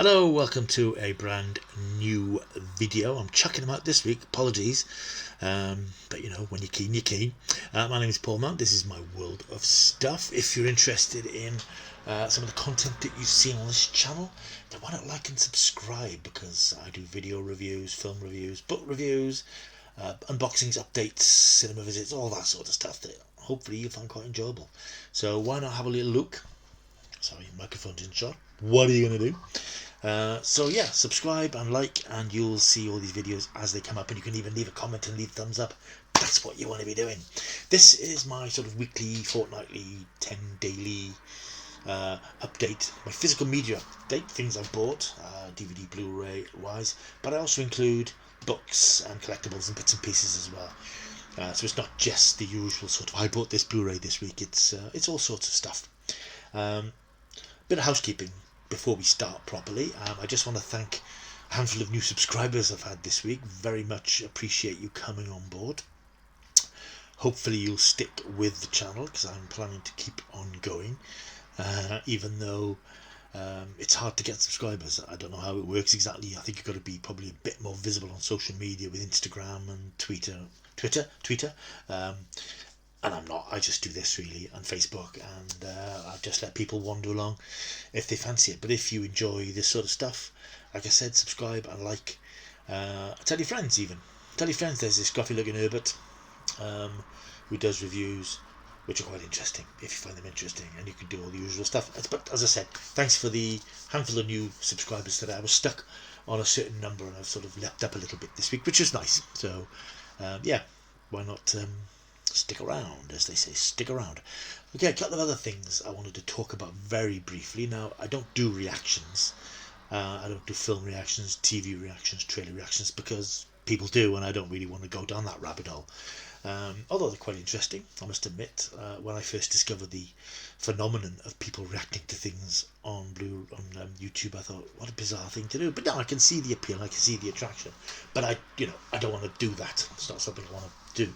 Hello, welcome to a brand new video. I'm chucking them out this week, apologies, but you know, when you're keen, you're keen. My name is Paul Mount, this is my world of stuff. If you're interested in some of the content that you see on this channel, then why not like and subscribe, because I do video reviews, film reviews, book reviews, unboxings, updates, cinema visits, all that sort of stuff that hopefully you'll find quite enjoyable. So why not have a little look? Sorry, microphone's in shot. What are you going to do? So yeah, subscribe and like, and you'll see all these videos as they come up, and you can even leave a comment and leave thumbs up. That's what you want to be doing. This is my sort of weekly, fortnightly, 10 daily update, my physical media update, things I've bought, DVD, Blu-ray wise, but I also include books and collectibles and bits and pieces as well. So it's not just the usual sort of, I bought this Blu-ray this week. It's all sorts of stuff. Bit of housekeeping before we start properly. I just want to thank a handful of new subscribers I've had this week. Very much appreciate you coming on board. Hopefully you'll stick with the channel, because I'm planning to keep on going, even though it's hard to get subscribers. I don't know how it works exactly. I think you've got to be probably a bit more visible on social media with Instagram and Twitter. And I'm not. I just do this really, and Facebook, and I just let people wander along if they fancy it. But if you enjoy this sort of stuff, like I said, subscribe and like. Tell your friends even. Tell your friends there's this scruffy looking Herbert who does reviews, which are quite interesting if you find them interesting, and you can do all the usual stuff. But as I said, thanks for the handful of new subscribers today. I was stuck on a certain number, and I've sort of leapt up a little bit this week, which is nice. So yeah, why not stick around, as they say, stick around. Okay, a couple of other things I wanted to talk about very briefly. Now, I don't do reactions. I don't do film reactions, TV reactions, trailer reactions, because people do, and I don't really want to go down that rabbit hole. Although they're quite interesting, I must admit. When I first discovered the phenomenon of people reacting to things on YouTube, I thought, what a bizarre thing to do. But now I can see the appeal, I can see the attraction. But I don't want to do that. It's not something I want to do.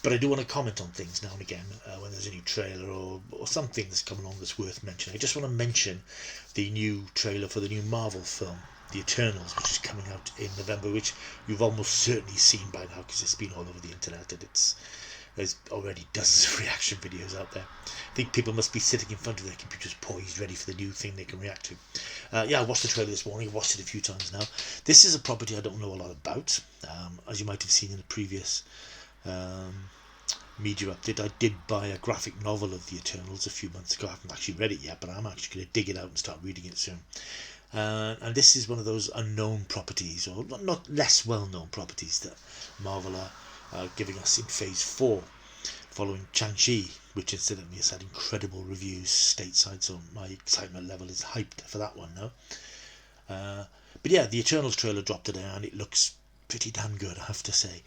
But I do want to comment on things now and again when there's a new trailer or something that's coming on that's worth mentioning. I just want to mention the new trailer for the new Marvel film, The Eternals, which is coming out in November, which you've almost certainly seen by now because it's been all over the internet, and there's already dozens of reaction videos out there. I think people must be sitting in front of their computers poised, ready for the new thing they can react to. Yeah, I watched the trailer this morning. I've watched it a few times now. This is a property I don't know a lot about. As you might have seen in the previous media update, I did buy a graphic novel of the Eternals a few months ago. I haven't actually read it yet, but I'm actually going to dig it out and start reading it soon. And this is one of those unknown properties, or not less well-known properties, that Marvel are giving us in Phase 4, following Shang-Chi, which incidentally has had incredible reviews stateside, so my excitement level is hyped for that one now. But yeah, the Eternals trailer dropped today, and it looks pretty damn good, I have to say.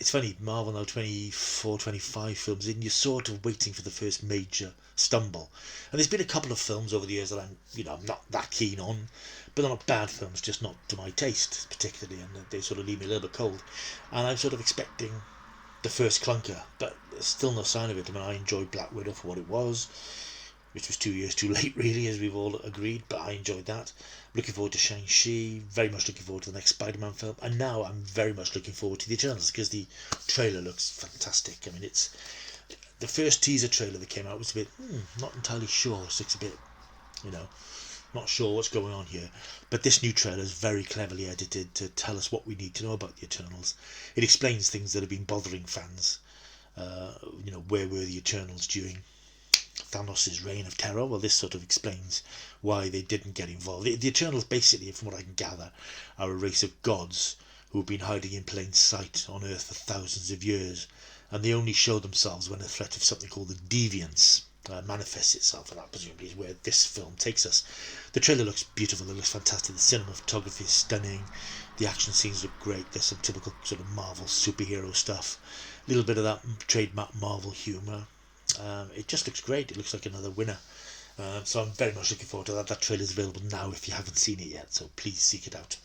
It's funny, Marvel now 24, 25 films in, you're sort of waiting for the first major stumble. And there's been a couple of films over the years that I'm not that keen on, but they're not bad films, just not to my taste particularly, and they sort of leave me a little bit cold. And I'm sort of expecting the first clunker, but there's still no sign of it. I mean, I enjoyed Black Widow for what it was, which was 2 years too late really, as we've all agreed, but I enjoyed that. Looking forward to Shang-Chi, very much looking forward to the next Spider-Man film, and now I'm very much looking forward to the Eternals, because the trailer looks fantastic. I mean, it's the first teaser trailer that came out was a bit not entirely sure. So it's a bit, not sure what's going on here. But this new trailer is very cleverly edited to tell us what we need to know about the Eternals. It explains things that have been bothering fans. Where were the Eternals during Thanos' reign of terror? Well, this sort of explains why they didn't get involved. The Eternals, basically, from what I can gather, are a race of gods who have been hiding in plain sight on Earth for thousands of years, and they only show themselves when a threat of something called the Deviants manifests itself, and that presumably is where this film takes us. The trailer looks beautiful, it looks fantastic, the cinematography is stunning, the action scenes look great, there's some typical sort of Marvel superhero stuff, a little bit of that trademark Marvel humour. It just looks great. It looks like another winner. So I'm very much looking forward to that. That trailer is available now if you haven't seen it yet, so please seek it out.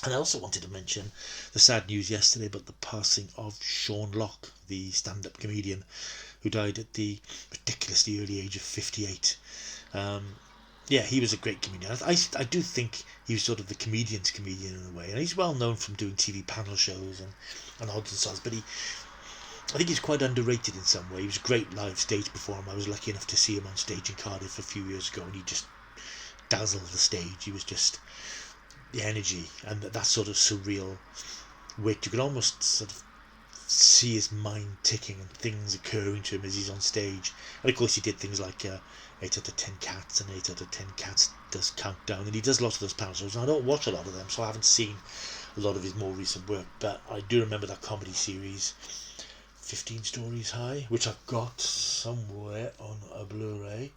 And I also wanted to mention the sad news yesterday about the passing of Sean Locke, the stand-up comedian who died at the ridiculously early age of 58. Yeah, he was a great comedian. I do think he was sort of the comedian's comedian in a way, and he's well known from doing TV panel shows and odds and sods. But I think he's quite underrated in some way. He was a great live stage performer. I was lucky enough to see him on stage in Cardiff a few years ago, and he just dazzled the stage. He was just the energy and that sort of surreal wit. You could almost sort of see his mind ticking and things occurring to him as he's on stage. And of course he did things like 8 out of 10 cats and 8 out of 10 cats does countdown, and he does lots of those panel shows, and I don't watch a lot of them, so I haven't seen a lot of his more recent work, but I do remember that comedy series 15 Stories High, which I've got somewhere on a Blu-ray,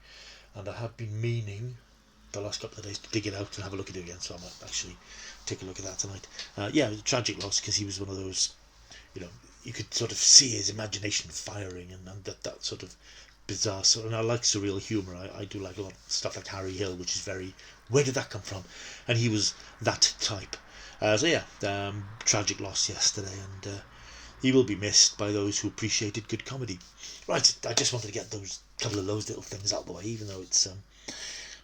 and I have been meaning the last couple of days to dig it out and have a look at it again, so I might actually take a look at that tonight. Yeah, it was a tragic loss, because he was one of those, you could sort of see his imagination firing, and that sort of bizarre sort. And I like surreal humour. I do like a lot of stuff like Harry Hill, which is very, where did that come from? And he was that type. So yeah, tragic loss yesterday, and he will be missed by those who appreciated good comedy. Right, I just wanted to get those couple of those little things out of the way, even though it's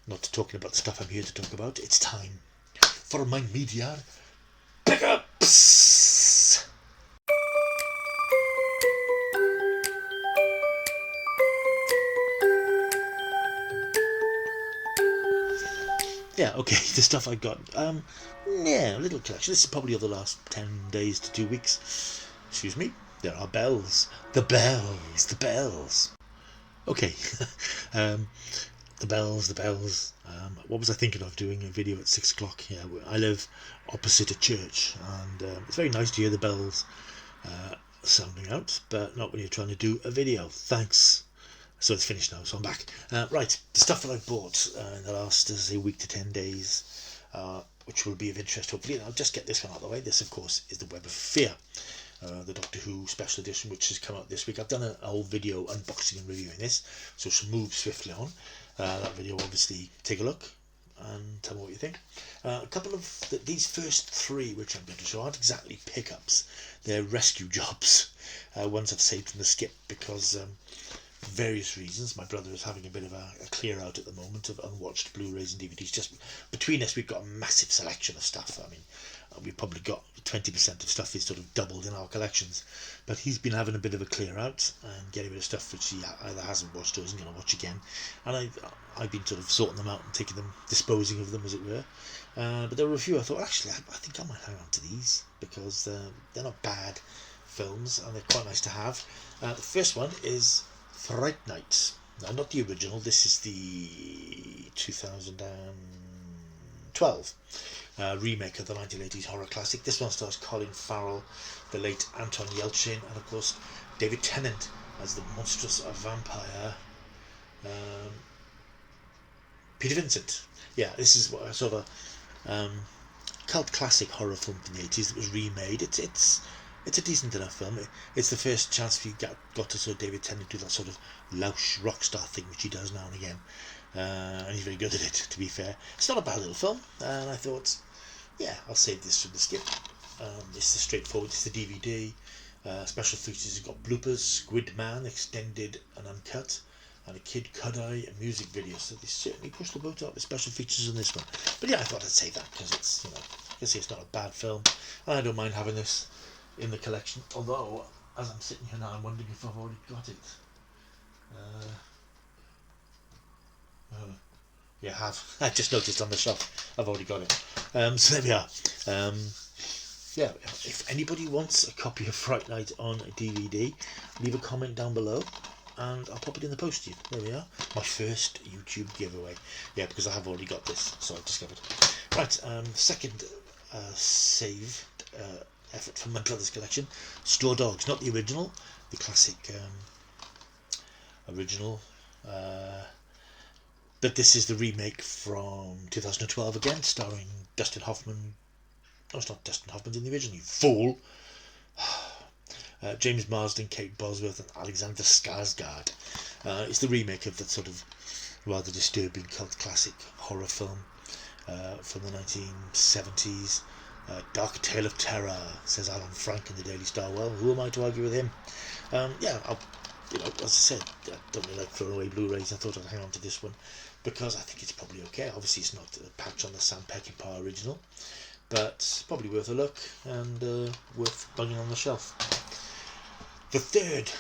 not talking about the stuff I'm here to talk about. It's time for my media pickups. Yeah, okay, the stuff I got. Yeah, a little collection. This is probably over the last 10 days to 2 weeks. Excuse me. There are bells. The bells. The bells. Okay. The bells. What was I thinking of doing a video at 6 o'clock? Yeah, I live opposite a church, and it's very nice to hear the bells sounding out, but not when you're trying to do a video. Thanks. So it's finished now, so I'm back. Right, the stuff that I bought in the last, as I say, week to 10 days, which will be of interest, hopefully. And I'll just get this one out of the way. This, of course, is the Web of Fear, the Doctor Who special edition, which has come out this week. I've done a whole video unboxing and reviewing this, so I shall move swiftly on. That video, obviously, take a look and tell me what you think. A couple of these first three, which I'm going to show, aren't exactly pickups. They're rescue jobs. Ones I've saved from the skip because... various reasons. My brother is having a bit of a clear out at the moment of unwatched Blu-rays and DVDs. Just between us, we've got a massive selection of stuff. I mean, we've probably got 20% of stuff is sort of doubled in our collections. But he's been having a bit of a clear out and getting rid of stuff which he either hasn't watched or isn't going to watch again. And I've been sort of sorting them out and taking them, disposing of them, as it were. But there were a few I thought, actually, I think I might hang on to these because they're not bad films and they're quite nice to have. The first one is Fright Night. Now, not the original, this is the 2012 remake of the 1980s horror classic. This one stars Colin Farrell, the late Anton Yelchin, and of course David Tennant as the monstrous vampire Peter Vincent. Yeah, this is sort of a cult classic horror film from the 80s that was remade. It's a decent enough film. It's the first chance we got to sort of David Tennant do that sort of louche rock star thing, which he does now and again. And he's very good at it, to be fair. It's not a bad little film, and I thought, yeah, I'll save this from the skip. It's the straightforward, it's the DVD. Special features, you've got bloopers, Squid Man, extended and uncut, and a Kid Cudi, a music video. So they certainly pushed the boat up with special features on this one. But yeah, I thought I'd say that, because it's, it's not a bad film, and I don't mind having this in the collection, although as I'm sitting here now I'm wondering if I've already got it. Yeah, I have. I just noticed on the shelf I've already got it. So there we are. Yeah, if anybody wants a copy of Fright Night on a DVD, leave a comment down below and I'll pop it in the post to you. There we are. My first YouTube giveaway. Yeah, because I have already got this, so I discovered. Right, second save effort from my brother's collection, Store Dogs, not the original, the classic original, but this is the remake from 2012 again, starring Dustin Hoffman. No, it's not Dustin Hoffman's in the original, you fool. James Marsden, Kate Bosworth and Alexander Skarsgård. It's the remake of that sort of rather disturbing cult classic horror film from the 1970s. Dark Tale of Terror, says Alan Frank in the Daily Star. Well, who am I to argue with him? Yeah, as I said, I don't really like throwing away Blu-rays. I thought I'd hang on to this one. because I think it's probably okay. Obviously it's not a patch on the Sam Peckinpah original, but probably worth a look and worth bunging on the shelf. The third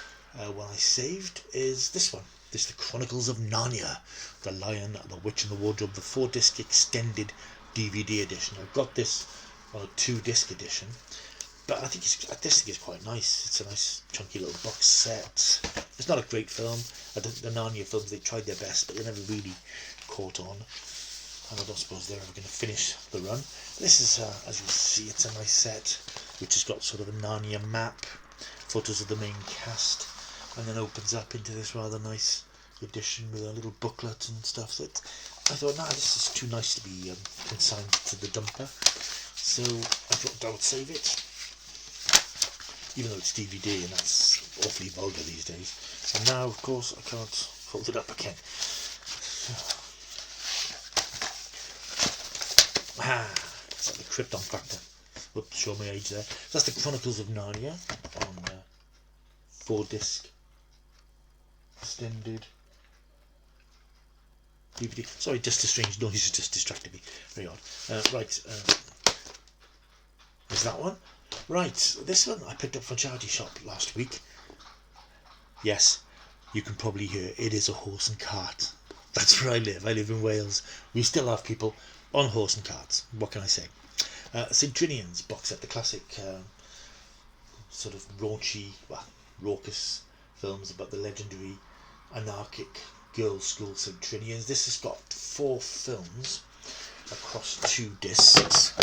one I saved is this one. This is the Chronicles of Narnia, The Lion, the Witch and the Wardrobe, the 4-disc extended DVD edition. I've got this on a 2-disc edition, but I think this thing is quite nice. It's a nice chunky little box set. It's not a great film. The Narnia films, they tried their best, but they never really caught on, and I don't suppose they're ever going to finish the run. This is, as you see, it's a nice set, which has got sort of a Narnia map, photos of the main cast, and then opens up into this rather nice edition with a little booklet and stuff. So I thought, nah, this is too nice to be consigned to the dumper, so I thought I would save it, even though it's DVD and that's awfully vulgar these days. And now, of course, I can't fold it up again. It's like the Krypton factor. Whoops, show my age there. So that's the Chronicles of Narnia on 4-disc extended DVD. Sorry, just a strange noise just distracted me. Very odd. Is that one? Right, this one I picked up from a charity shop last week. Yes, you can probably hear it is a horse and cart. That's where I live. I live in Wales. We still have people on horse and carts. What can I say? St Trinians box set, the classic sort of raunchy, raucous films about the legendary anarchic girls' school St Trinians. This has got 4 films across 2 discs.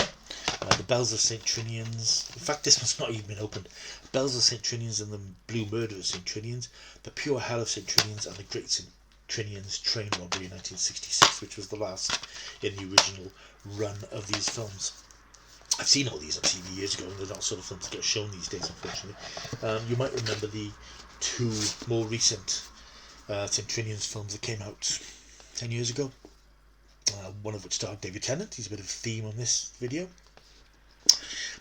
The Bells of St Trinians. In fact, this one's not even been opened. Bells of St Trinians and the Blue Murder of St Trinians. The Pure Hell of St Trinians and the Great St Trinians Train Robbery in 1966, which was the last in the original run of these films. I've seen all these on TV years ago, and they're not sort of films that get shown these days, unfortunately. You might remember the 2 more recent St Trinians films that came out 10 years ago. One of which starred David Tennant. He's a bit of a theme on this video.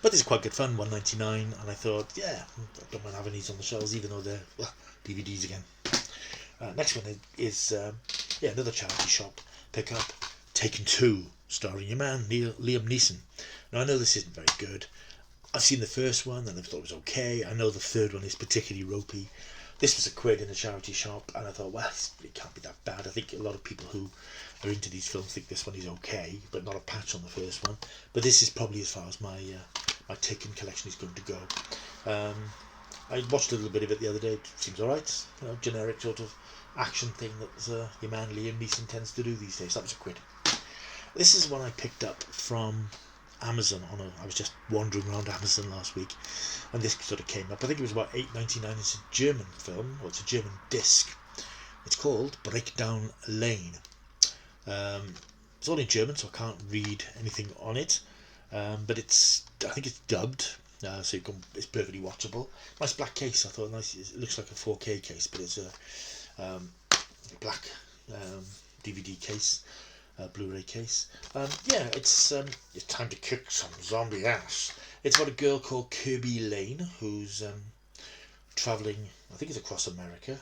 But this is quite good fun, $1.99, and I thought, yeah, I don't mind having these on the shelves, even though they're DVDs again. Next one is another charity shop pickup, Taken 2, starring your man Liam Neeson. Now I know this isn't very good. I've seen the first one and I thought it was okay. I know the third one is particularly ropey. This was £1 in a charity shop, and I thought, well, it can't be that bad. I think a lot of people who are into these films think this one is okay, but not a patch on the first one. But this is probably as far as my my Taken collection is going to go. I watched a little bit of it the other day. It seems alright. Generic sort of action thing that your man Liam Neeson tends to do these days. That was £1. This is one I picked up from Amazon. I was just wandering around Amazon last week, and this sort of came up. I think it was about $8.99. It's a German film, or it's a German disc. It's called Breakdown Lane. It's all in German, so I can't read anything on it. But I think it's dubbed, so it's perfectly watchable. Nice black case. I thought nice. It looks like a 4K case, but it's a black DVD case. Blu-ray case. It's time to kick some zombie ass. It's about a girl called Kirby Lane who's travelling, I think it's across America.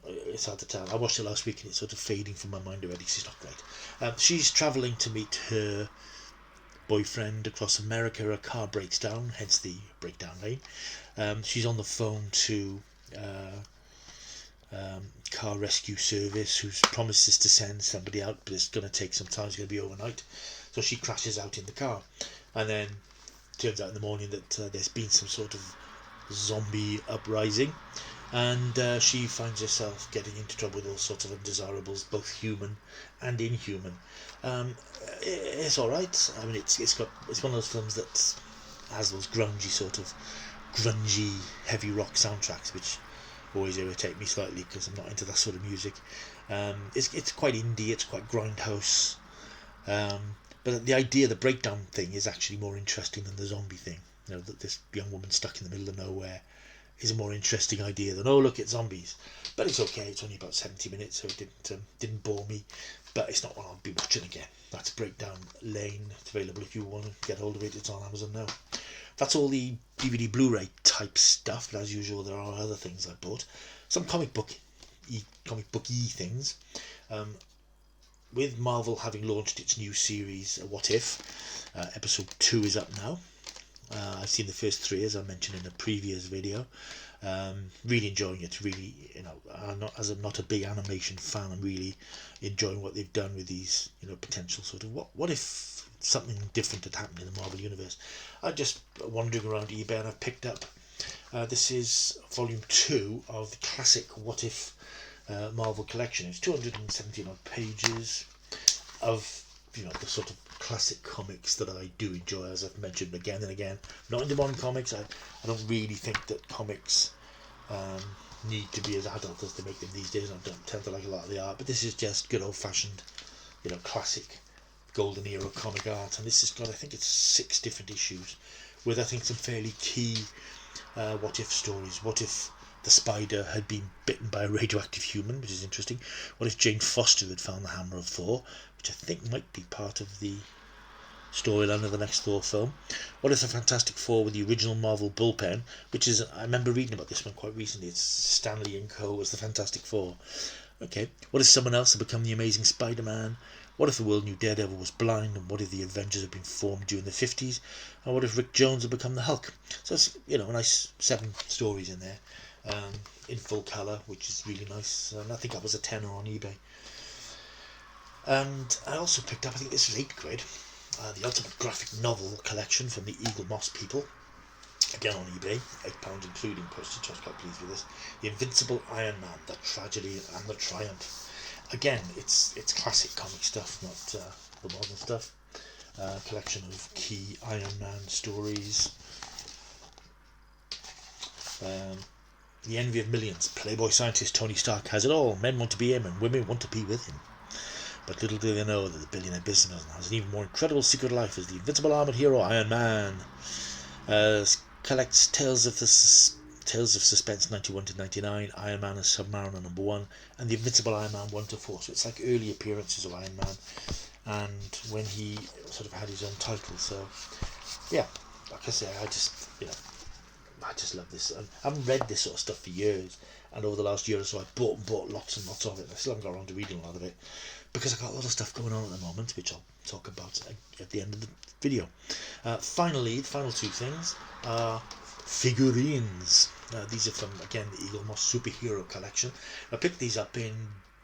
It's hard to tell. I watched it last week and it's sort of fading from my mind already because it's not great. She's travelling to meet her boyfriend across America. Her car breaks down, hence the breakdown lane. She's on the phone to car rescue service who's promises to send somebody out, but it's going to take some time. It's going to be overnight, so she crashes out in the car, and then turns out in the morning that there's been some sort of zombie uprising, and she finds herself getting into trouble with all sorts of undesirables, both human and inhuman. It's all right. I mean, it's one of those films that has those grungy heavy rock soundtracks, which always irritate me slightly because I'm not into that sort of music. It's quite indie, it's quite grindhouse, but the idea, the breakdown thing, is actually more interesting than the zombie thing. That this young woman stuck in the middle of nowhere is a more interesting idea than, oh look, it's zombies. But it's okay. It's only about 70 minutes, so it didn't bore me. But it's not one I'll be watching again. That's Breakdown Lane. It's available if you want to get hold of it. It's on Amazon now. That's all the DVD Blu-ray type stuff, but as usual there are other things I bought. Some comic booky things. with Marvel having launched its new series, What If, episode 2 is up now. I've seen the first 3, as I mentioned in a previous video. Really enjoying it. Really, I'm not a big animation fan. I'm really enjoying what they've done with these, potential sort of what if something different had happened in the Marvel universe. I'm just wandering around eBay and I've picked up. This is volume 2 of the classic What If Marvel collection. It's 270 odd pages of the sort of classic comics that I do enjoy, as I've mentioned again and again. Not into modern comics. I don't really think that comics need to be as adult as they make them these days. I don't tend to like a lot of the art, but this is just good old fashioned, classic golden era comic art. And this has got, I think it's 6 different issues with, I think, some fairly key what if stories. What if the spider had been bitten by a radioactive human, which is interesting? What if Jane Foster had found the hammer of Thor, which I think might be part of the storyline of the next Thor film? What if the Fantastic Four with the original Marvel bullpen, which is, I remember reading about this one quite recently, it's Stanley and Co. as the Fantastic Four. Okay, what if someone else had become the Amazing Spider-Man? What if the world knew Daredevil was blind? And what if the Avengers had been formed during the 50s? And what if Rick Jones had become the Hulk? So it's, a nice 7 stories in there, in full colour, which is really nice. And I think that was a tenner on eBay. And I also picked up, I think this was £8, the Ultimate Graphic Novel collection from the Eagle Moss people. Again on eBay, £8 including postage. I was quite pleased with this. The Invincible Iron Man, the Tragedy and the Triumph. Again, it's classic comic stuff, not the modern stuff. Collection of key Iron Man stories. The envy of millions. Playboy scientist Tony Stark has it all. Men want to be him and women want to be with him. But little do they know that the billionaire businessman has an even more incredible secret life as the invincible armoured hero Iron Man. Collects Tales of Suspense 91 to 99, Iron Man as Submariner number 1, and the Invincible Iron Man 1 to 4. So it's like early appearances of Iron Man, and when he sort of had his own title. So yeah, like I say, I just love this. I haven't read this sort of stuff for years, and over the last year or so I bought lots and lots of it. I still haven't got around to reading a lot of it because I've got a lot of stuff going on at the moment, which I'll talk about at the end of the video. Finally, the final 2 things are figurines. These are from, again, the Eagle Moss Superhero Collection. I picked these up in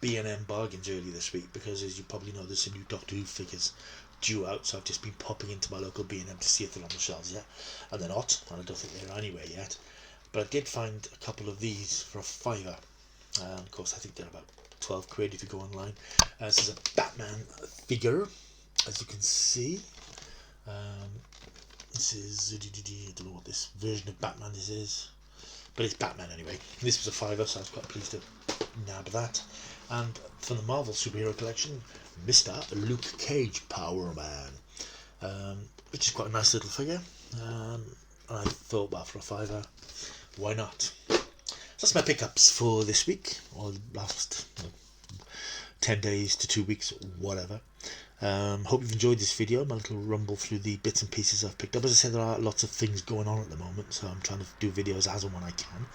B&M Bargains earlier this week because, as you probably know, there's some new Doctor Who figures due out, so I've just been popping into my local B&M to see if they're on the shelves yet, and they're not, and I don't think they're anywhere yet. But I did find a couple of these for a £5, and of course I think they're about £12 if you go online. This is a Batman figure, as you can see. This is, I don't know what this version of Batman this is, but it's Batman anyway. This was a £5, so I was quite pleased to nab that. And from the Marvel Superhero Collection, Mr. Luke Cage Power Man, which is quite a nice little figure. I thought, well, for a £5, why not? So that's my pickups for this week, or the last 10 days to 2 weeks, whatever. Hope you've enjoyed this video, my little rumble through the bits and pieces I've picked up. As I said, there are lots of things going on at the moment, so I'm trying to do videos as and when I can.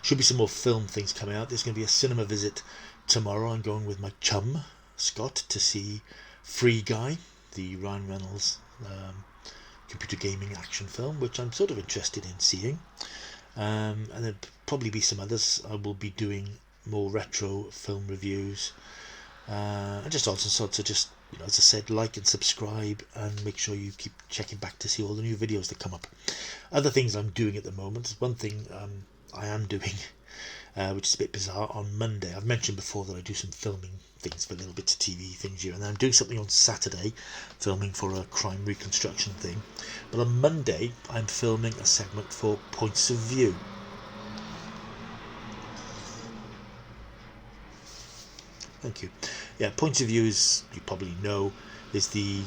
Should be some more film things coming out. There's going to be a cinema visit tomorrow. I'm going with my chum, Scott, to see Free Guy, the Ryan Reynolds computer gaming action film, which I'm sort of interested in seeing. And there'll probably be some others. I will be doing more retro film reviews. And just odds and sods. So just, as I said, like and subscribe and make sure you keep checking back to see all the new videos that come up. Other things I'm doing at the moment, one thing I am doing, which is a bit bizarre, on Monday. I've mentioned before that I do some filming things for little bits of TV things here, and I'm doing something on Saturday, filming for a crime reconstruction thing. But on Monday, I'm filming a segment for Points of View. Thank you. Yeah, Points of View, is, you probably know, is the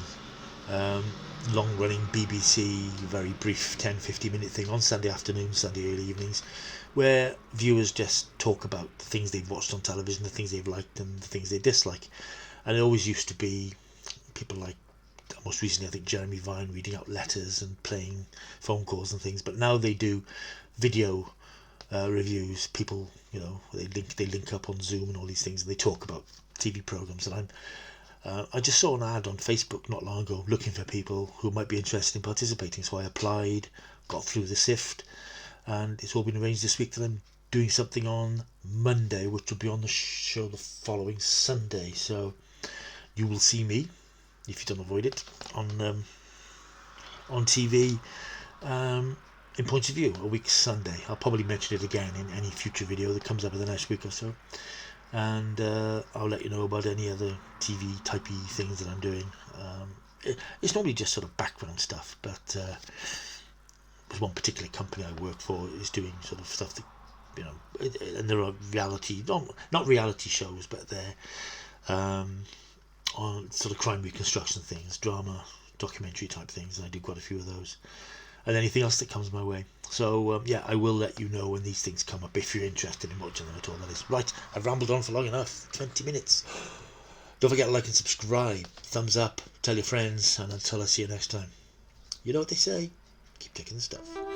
long-running BBC, very brief 10-15 minute thing on Sunday afternoons, Sunday early evenings, where viewers just talk about the things they've watched on television, the things they've liked and the things they dislike. And it always used to be people like, most recently I think Jeremy Vine, reading out letters and playing phone calls and things, but now they do video reviews. People, they link up on Zoom and all these things, and they talk about TV programs, and I just saw an ad on Facebook not long ago looking for people who might be interested in participating, so I applied, got through the sift, and it's all been arranged this week that I'm doing something on Monday, which will be on the show the following Sunday. So you will see me, if you don't avoid it, on TV in Points of View a week Sunday. I'll probably mention it again in any future video that comes up in the next week or so, and I'll let you know about any other TV typey things that I'm doing. It's normally just sort of background stuff, but there's one particular company I work for is doing sort of stuff that, you know, and there are reality, not reality shows, but they're on sort of crime reconstruction things, drama, documentary type things, and I do quite a few of those, and anything else that comes my way. So yeah, I will let you know when these things come up if you're interested in watching them at all. That is right. I've rambled on for long enough. 20 minutes. Don't forget to like and subscribe, thumbs up, tell your friends, and until I see you next time, you know what they say, keep taking the stuff.